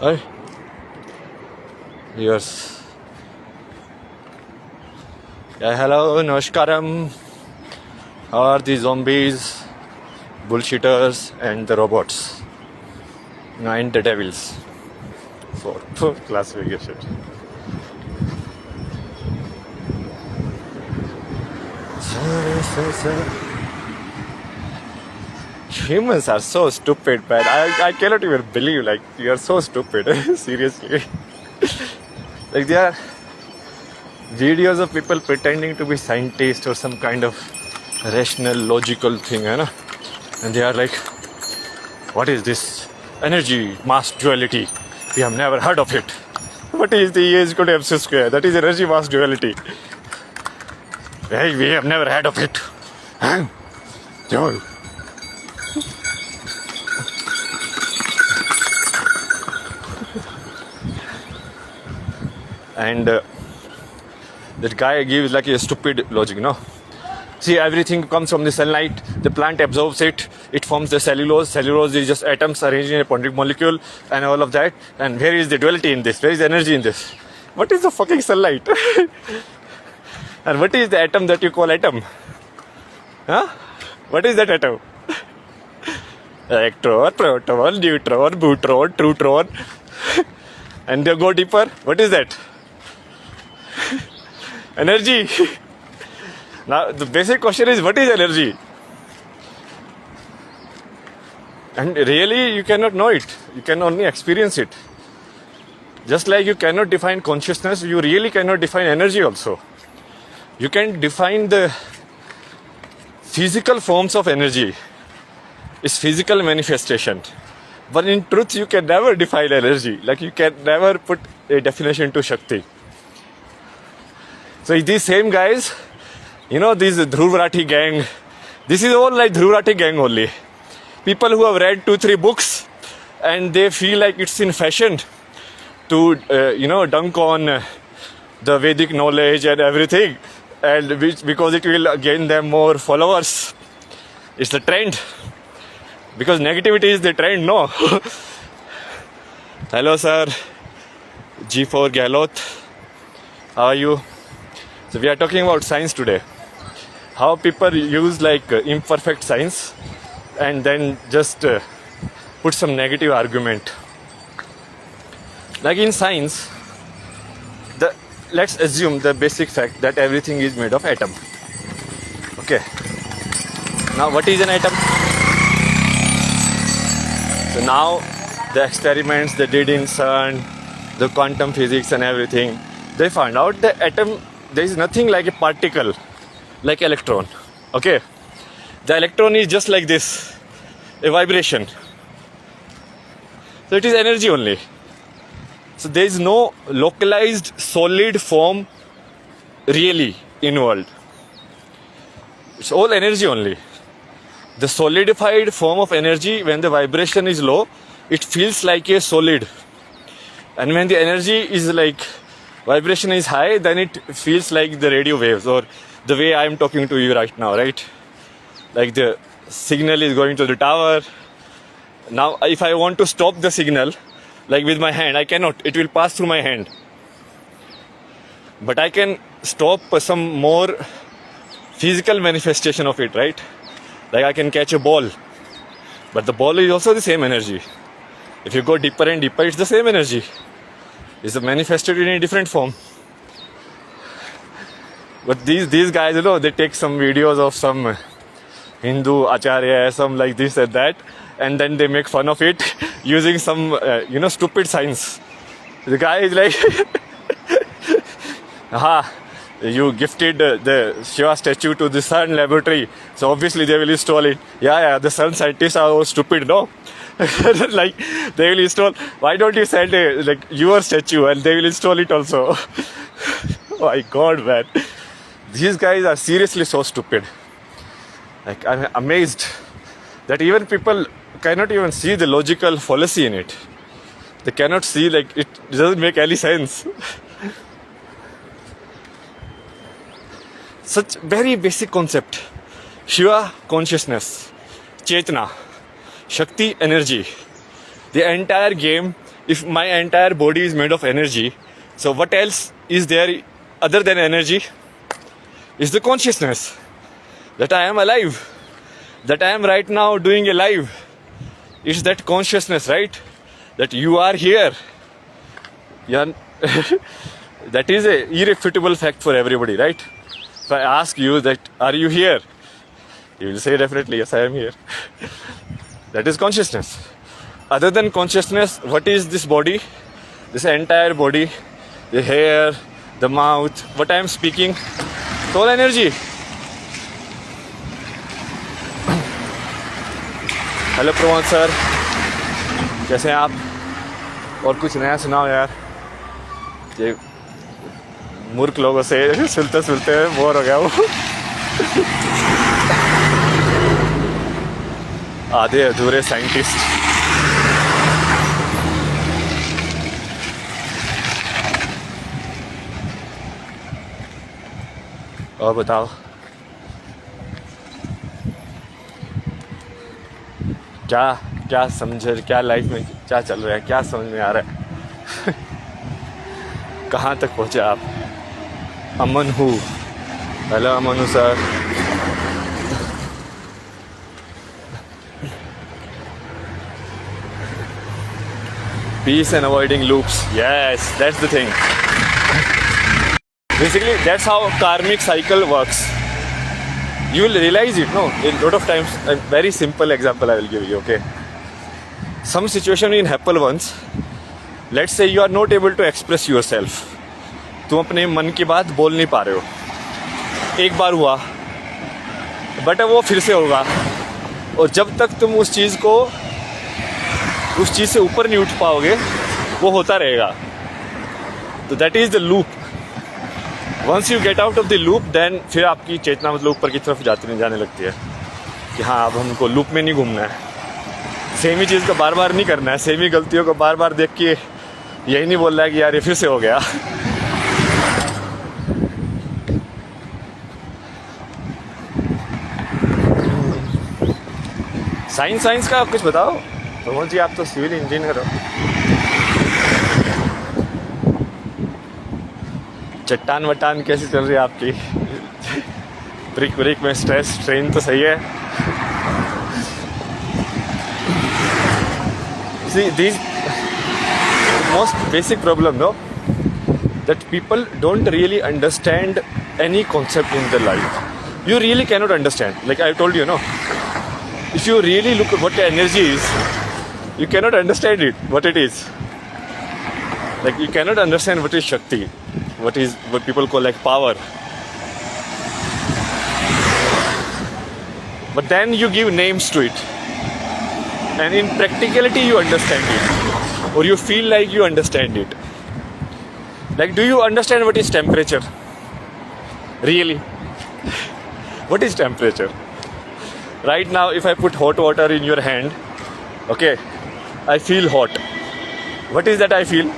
Hey, yes. Yeah, hello, Namaskaram. How are the zombies, bullshitters, and the robots? And the devils. For classification. Humans are so stupid, man. I cannot even believe, like, you are so stupid. Seriously. Like, there are videos of people pretending to be scientists or some kind of rational, logical thing, you know? And they are like, what is this? Energy, mass duality. We have never heard of it. What is the E is equal to MC square? That is energy mass duality. Hey, we have never heard of it. Huh? Yo. And that guy gives like a stupid logic, no? See, everything comes from the sunlight. The plant absorbs it. It forms the cellulose. Cellulose is just atoms arranged in a quantum molecule and all of that. And where is the duality in this? Where is the energy in this? What is the fucking sunlight? And what is the atom that you call atom? Huh? What is that atom? Electron, proton, neutron, boutron, neutron. And they go deeper. What is that? Energy. Now, the basic question is, what is energy? And really, you cannot know it. You can only experience it. Just like you cannot define consciousness, you really cannot define energy also. You can define the physical forms of energy. It's physical manifestation. But in truth, you can never define energy. Like, you can never put a definition to Shakti. So these same guys, you know, this Dhruv Rathi gang, this is all like Dhruv Rathi gang only. People who have read 2-3 books and they feel like it's in fashion to, dunk on the Vedic knowledge and everything, and because it will gain them more followers. It's the trend. Because negativity is the trend, no? Hello, sir. G4 Gehlot. How are you? So we are talking about science today. How people use like imperfect science and then just put some negative argument. Like in science, let's assume the basic fact that everything is made of atom. Okay. Now what is an atom? So now the experiments they did in CERN, the quantum physics and everything, they found out the atom, there is nothing like a particle, like electron. Okay? The electron is just like this, a vibration. So it is energy only. So there is no localized solid form really in world. It's all energy only. The solidified form of energy, when the vibration is low, it feels like a solid. And when the energy is like, vibration is high, then it feels like the radio waves, or the way I am talking to you right now, right? Like the signal is going to the tower. Now, if I want to stop the signal, like with my hand, I cannot. It will pass through my hand. But I can stop some more physical manifestation of it, right? Like I can catch a ball. But the ball is also the same energy. If you go deeper and deeper, it's the same energy. It's manifested in a different form. But these guys, you know, they take some videos of some Hindu acharya, some like this and that, and then they make fun of it using some, stupid science. The guy is like, aha, you gifted the Shiva statue to the CERN laboratory, so obviously they will install it. Yeah, the CERN scientists are all stupid, no? Like, they will install, why don't you send your statue and they will install it also? Oh my god, man. These guys are seriously so stupid. Like, I'm amazed that even people cannot even see the logical fallacy in it. They cannot see, like, it doesn't make any sense. Such very basic concept. Shiva, consciousness. Chetna. Shakti, energy. The entire game If my entire body is made of energy, so what else is there other than energy? Is the consciousness that I am alive, that I am right now doing a live. It's that consciousness, right? That you are here. Yeah. That is a irrefutable fact for everybody, right? If I ask you that, are you here? You will say definitely, yes, I am here. That is consciousness. Other than consciousness, what is this body? This entire body, the hair, the mouth, what I am speaking, it's all energy. Hello Pramod sir, कैसे हैं आप? और कुछ नया सुनाओ यार. ये मूर्ख लोगों से सुनते सुनते बोर हो गया वो. आधे अधूरे साइंटिस्ट. और बताओ, क्या क्या समझ, क्या लाइफ में क्या चल रहा है, क्या समझ में आ रहा है? कहाँ तक पहुँचे आप? अमन हूँ. Hello Aman sir. Peace and avoiding loops. Yes, that's the thing. Basically, that's how karmic cycle works. You will realize it, no? A lot of times, a very simple example I will give you, okay? Some situation will happen once. Let's say you are not able to express yourself. तुम अपने मन की बात बोल नहीं पा रहे हो. एक बार हुआ, बट वो फिर से होगा. और जब तक तुम उस चीज़ से ऊपर नहीं उठ पाओगे, वो होता रहेगा. तो that is the loop. Once you get out of the loop, then फिर आपकी चेतना मतलब ऊपर की तरफ जाने लगती है कि हाँ, अब हमको लूप में नहीं घूमना है. सेम ही चीज़ को बार बार नहीं करना है. सेम ही गलतियों को बार बार देख के यही नहीं बोल रहा है कि यार ये फिर से हो गया. साइंस का कुछ बताओ प्रमोद जी, आप तो सिविल इंजीनियर हो. चट्टान वट्टान कैसी चल रही है आपकी? ब्रिक में स्ट्रेस ट्रेन तो सही है. See, these most basic problem, no, that people don't really understand any concept in their life. You really cannot understand. Like I told you, no, if you really look at what energy is, you cannot understand it, what it is. Like you cannot understand what is Shakti, what people call like power. But then you give names to it. And in practicality you understand it. Or you feel like you understand it. Like, do you understand what is temperature? Really? What is temperature? Right now, if I put hot water in your hand, okay, I feel hot. What is that I feel?